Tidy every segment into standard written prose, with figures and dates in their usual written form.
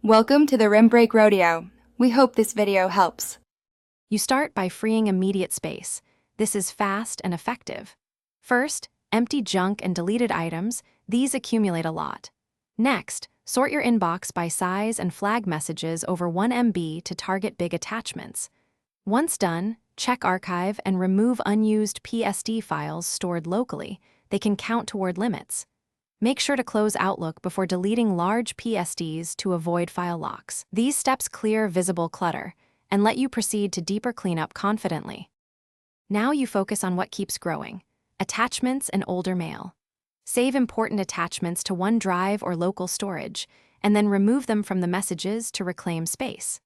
Welcome to the Rim Break Rodeo. We hope this video helps. You start by freeing immediate space. This is fast and effective. First, empty junk and deleted items. These accumulate a lot. Next, sort your inbox by size and flag messages over 1 MB to target big attachments. Once done, check archive and remove unused PSD files stored locally. They can count toward limits. Make sure to close Outlook before deleting large PSDs to avoid file locks. These steps clear visible clutter and let you proceed to deeper cleanup confidently. Now you focus on what keeps growing: attachments and older mail. Save important attachments to OneDrive or local storage, and then remove them from the messages to reclaim space.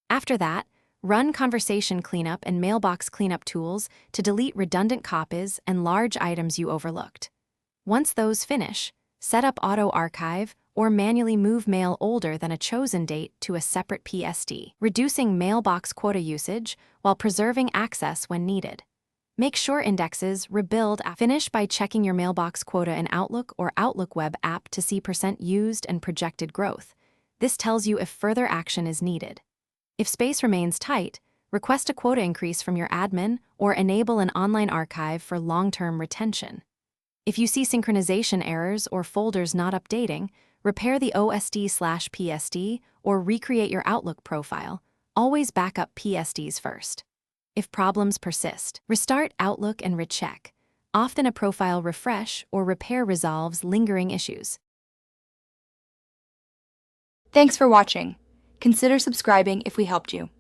After that, run conversation cleanup and mailbox cleanup tools to delete redundant copies and large items you overlooked. Once those finish, set up auto archive or manually move mail older than a chosen date to a separate PSD, reducing mailbox quota usage while preserving access when needed. Make sure indexes rebuild. Finish by checking your mailbox quota in Outlook or Outlook web app to see % used and projected growth. This tells you if further action is needed. If space remains tight, request a quota increase from your admin or enable an online archive for long-term retention. If you see synchronization errors or folders not updating, repair the OSD/PSD or recreate your Outlook profile. Always back up PSDs first. If problems persist, restart Outlook and recheck. Often a profile refresh or repair resolves lingering issues. Thanks for watching. Consider subscribing if we helped you.